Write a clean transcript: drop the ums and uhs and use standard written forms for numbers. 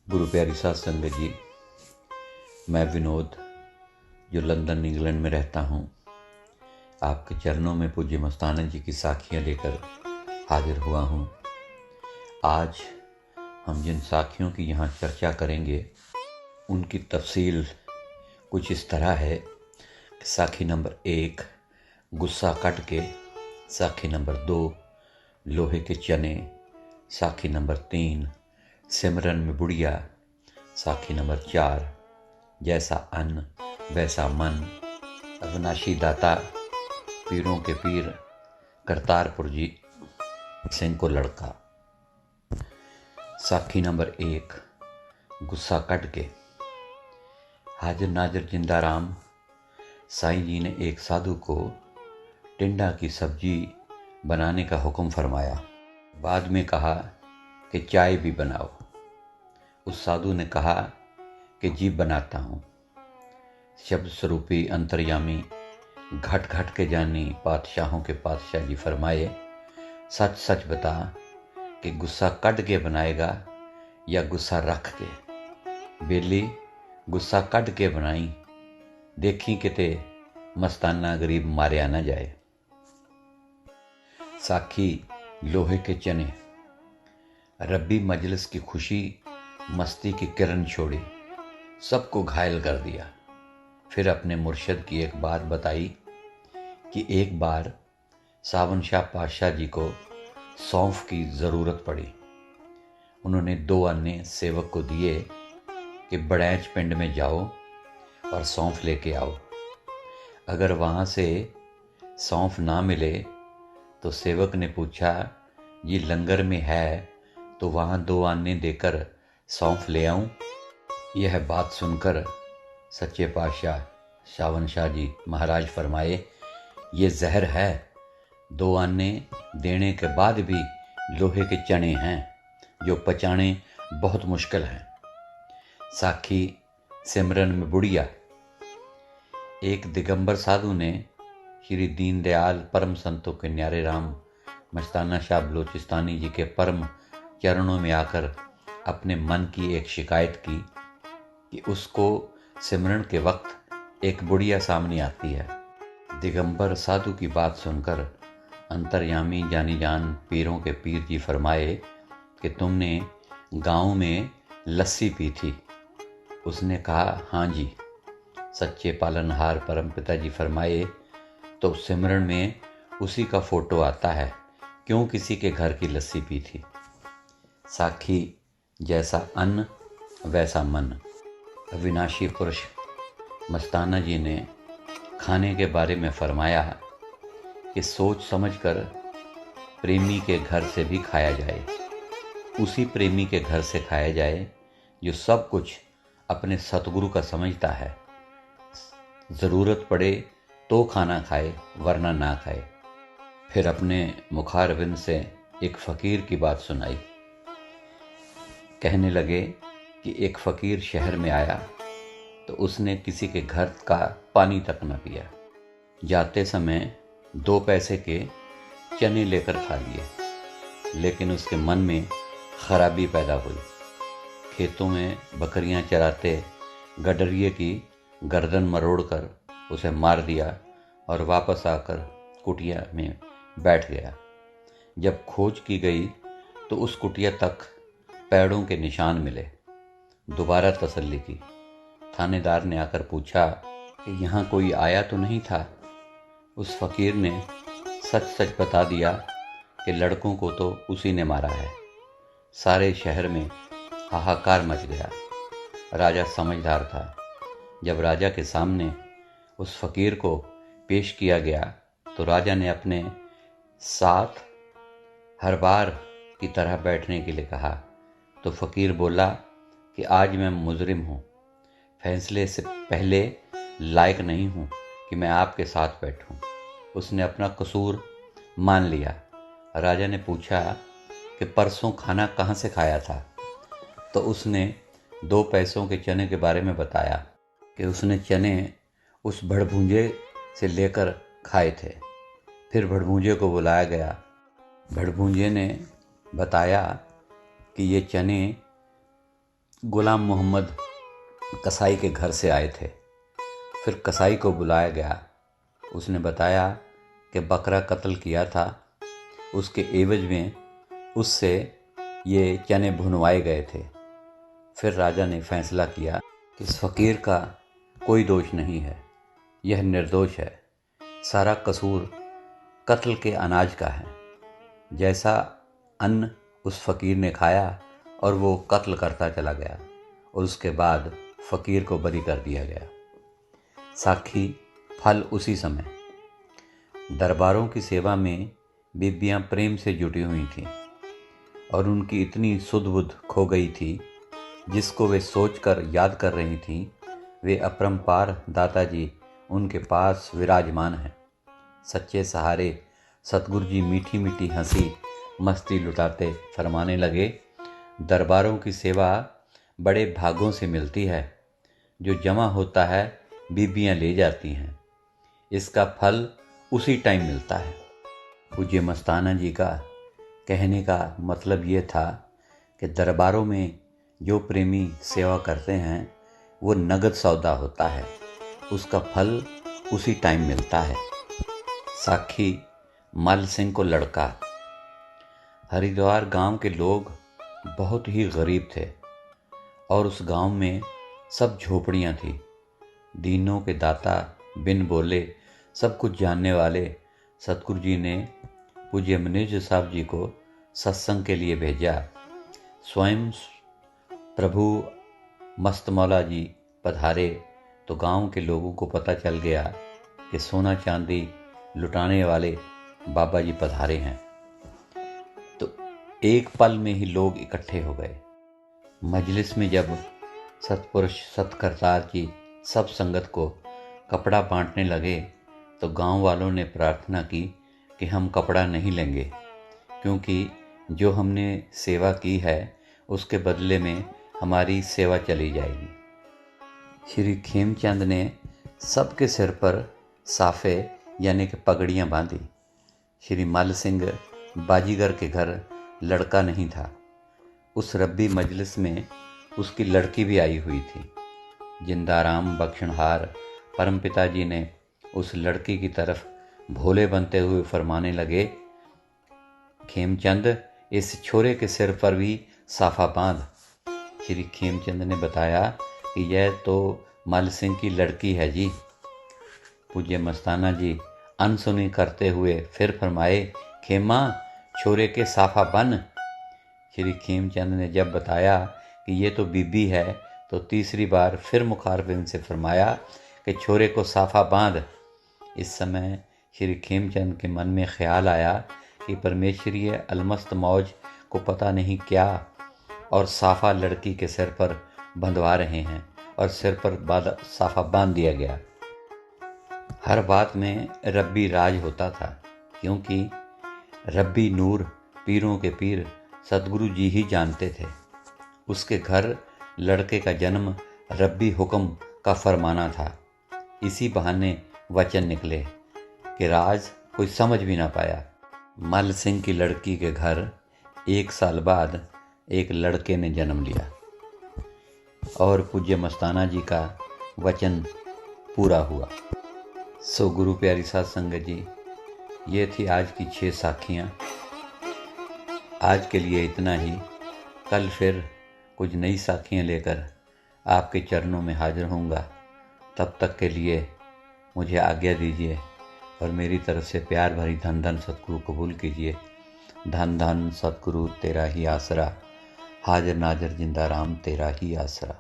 गुरु प्यारी साध संगत जी, मैं विनोद जो लंदन इंग्लैंड में रहता हूँ, आपके चरणों में पूज्य मस्तानंद जी की साखियाँ लेकर हाजिर हुआ हूँ। आज हम जिन साखियों की यहाँ चर्चा करेंगे उनकी तफसील कुछ इस तरह है कि साखी नंबर 1 गुस्सा कट के, साखी नंबर 2 लोहे के चने, साखी नंबर 3 सिमरन में बुढ़िया, साखी नंबर 4 जैसा अन्न वैसा मन, अविनाशी दाता पीरों के पीर करतारपुर जी सिंह को लड़का। साखी नंबर 1 गुस्सा कट के। हाजिर नाजिर जिंदाराम साईं जी ने एक साधु को टिंडा की सब्जी बनाने का हुक्म फरमाया। बाद में कहा कि चाय भी बनाओ। उस साधु ने कहा कि जी बनाता हूँ। शब्द स्वरूपी अंतर्यामी घट घट के जानी पातशाहों के पातशाह जी फरमाए, सच सच बता कि गुस्सा कट के बनाएगा या गुस्सा रख के। बेली गुस्सा कट के बनाई, देखी किते मस्ताना गरीब मारिया न जाए। साखी लोहे के चने। रब्बी मजलिस की खुशी मस्ती की किरण छोड़ी, सबको घायल कर दिया। फिर अपने मुर्शद की एक बात बताई कि एक बार सावन शाह पातशाह जी को सौंफ की ज़रूरत पड़ी। उन्होंने 2 अन्ने सेवक को दिए कि बड़ैच पिंड में जाओ और सौंफ लेके आओ। अगर वहाँ से सौंफ ना मिले तो सेवक ने पूछा, ये लंगर में है तो वहाँ 2 अन्ने देकर सौंफ ले आऊं? यह बात सुनकर सच्चे पातशाह सावन शाह जी महाराज फरमाए, ये जहर है। 2 अन्ने देने के बाद भी लोहे के चने हैं जो पचाने बहुत मुश्किल हैं। साखी सिमरन में बुढ़िया। एक दिगंबर साधु ने श्री दीनदयाल परम संतों के न्यारे राम मस्ताना शाह बलोचिस्तानी जी के परम चरणों में आकर अपने मन की एक शिकायत की कि उसको सिमरन के वक्त एक बुढ़िया सामने आती है। दिगंबर साधु की बात सुनकर अंतर्यामी जानी जान पीरों के पीर जी फरमाए कि तुमने गांव में लस्सी पी थी। उसने कहा, हाँ जी। सच्चे पालनहार परम पिता जी फरमाए, तो सिमरन में उसी का फोटो आता है, क्यों किसी के घर की लस्सी पी थी। साखी जैसा अन्न वैसा मन। अविनाशी पुरुष मस्ताना जी ने खाने के बारे में फरमाया कि सोच समझकर प्रेमी के घर से भी खाया जाए, उसी प्रेमी के घर से खाया जाए जो सब कुछ अपने सतगुरु का समझता है। ज़रूरत पड़े तो खाना खाए वरना ना खाए। फिर अपने मुखारबिंद से एक फ़कीर की बात सुनाई। कहने लगे कि एक फ़कीर शहर में आया तो उसने किसी के घर का पानी तक न पिया। जाते समय 2 पैसे के चने लेकर खा लिए, लेकिन उसके मन में खराबी पैदा हुई। खेतों में बकरियां चराते गडरिये की गर्दन मरोड़कर उसे मार दिया और वापस आकर कुटिया में बैठ गया। जब खोज की गई तो उस कुटिया तक पैरों के निशान मिले। दोबारा तसल्ली की। थानेदार ने आकर पूछा कि यहाँ कोई आया तो नहीं था। उस फकीर ने सच सच बता दिया कि लड़कों को तो उसी ने मारा है। सारे शहर में हाहाकार मच गया। राजा समझदार था। जब राजा के सामने उस फकीर को पेश किया गया तो राजा ने अपने साथ हर बार की तरह बैठने के लिए कहा। तो फकीर बोला कि आज मैं मुजरिम हूँ, फैसले से पहले लायक नहीं हूँ कि मैं आपके साथ बैठूं। उसने अपना कसूर मान लिया। राजा ने पूछा कि परसों खाना कहाँ से खाया था? तो उसने 2 पैसों के चने के बारे में बताया कि उसने चने उस भड़भूंजे से लेकर खाए थे। फिर भड़भूंजे को बुलाया गया। भड़भूंजे ने बताया कि ये चने गुलाम मोहम्मद कसाई के घर से आए थे। फिर कसाई को बुलाया गया। उसने बताया कि बकरा कत्ल किया था, उसके एवज में उससे ये चने भुनवाए गए थे। फिर राजा ने फैसला किया कि इस फ़कीर का कोई दोष नहीं है, यह निर्दोष है, सारा कसूर कत्ल के अनाज का है। जैसा अन्न उस फ़कीर ने खाया और वो कत्ल करता चला गया और उसके बाद फ़कीर को बरी कर दिया गया। साखी फल उसी समय दरबारों की सेवा में बीबियाँ प्रेम से जुटी हुई थीं और उनकी इतनी सुध बुध खो गई थी, जिसको वे सोचकर याद कर रही थीं, वे अपरंपार दाताजी उनके पास विराजमान हैं। सच्चे सहारे सतगुरु जी मीठी मीठी हंसी मस्ती लुटाते फरमाने लगे, दरबारों की सेवा बड़े भागों से मिलती है, जो जमा होता है बीबियाँ ले जाती हैं, इसका फल उसी टाइम मिलता है। पूज्य मस्ताना जी का कहने का मतलब ये था कि दरबारों में जो प्रेमी सेवा करते हैं वो नगद सौदा होता है, उसका फल उसी टाइम मिलता है। साखी मल सिंह को लड़का। हरिद्वार गांव के लोग बहुत ही गरीब थे और उस गांव में सब झोपड़ियां थी। दीनों के दाता बिन बोले सब कुछ जानने वाले सतगुरु जी ने पूज्य मनीष साहब जी को सत्संग के लिए भेजा। स्वयं प्रभु मस्त मौला जी पधारे तो गांव के लोगों को पता चल गया कि सोना चांदी लुटाने वाले बाबा जी पधारे हैं। तो एक पल में ही लोग इकट्ठे हो गए। मजलिस में जब सतपुरुष सतकरतार जी सब संगत को कपड़ा बांटने लगे तो गांव वालों ने प्रार्थना की कि हम कपड़ा नहीं लेंगे, क्योंकि जो हमने सेवा की है उसके बदले में हमारी सेवा चली जाएगी। श्री खेमचंद ने सबके सिर पर साफे यानी कि पगड़ियाँ बांधी। श्री मल सिंह बाजीगर के घर लड़का नहीं था। उस रब्बी मजलिस में उसकी लड़की भी आई हुई थी। जिंदाराम बख्शनहार परमपिता जी ने उस लड़की की तरफ भोले बनते हुए फरमाने लगे, खेमचंद इस छोरे के सिर पर भी साफा बांध। श्री खेमचंद ने बताया कि यह तो मल सिंह की लड़की है जी। पूज्य मस्ताना जी अनसुनी करते हुए फिर फरमाए, खेमा छोरे के साफा बन। श्री खेमचंद ने जब बताया कि ये तो बीबी है तो तीसरी बार फिर मुखारबिन से फरमाया कि छोरे को साफा बांध। इस समय श्री खेमचंद के मन में ख्याल आया कि परमेश्वरीय अलमस्त मौज को पता नहीं क्या और साफा लड़की के सिर पर बंधवा रहे हैं और सिर पर साफा बांध दिया गया। हर बात में रब्बी राज होता था, क्योंकि रब्बी नूर पीरों के पीर सतगुरु जी ही जानते थे। उसके घर लड़के का जन्म रब्बी हुक्म का फरमाना था। इसी बहाने वचन निकले कि राज कोई समझ भी ना पाया। मल सिंह की लड़की के घर 1 साल बाद एक लड़के ने जन्म लिया और पूज्य मस्ताना जी का वचन पूरा हुआ। सो गुरु प्यारी साध संगत जी, ये थी आज की 6 साखियाँ। आज के लिए इतना ही। कल फिर कुछ नई साखियाँ लेकर आपके चरणों में हाजिर होऊंगा। तब तक के लिए मुझे आज्ञा दीजिए और मेरी तरफ से प्यार भरी धन धन सतगुरु कबूल कीजिए। धन धन सतगुरु तेरा ही आसरा, हाजिर नाजिर जिंदा राम तेरा ही आसरा।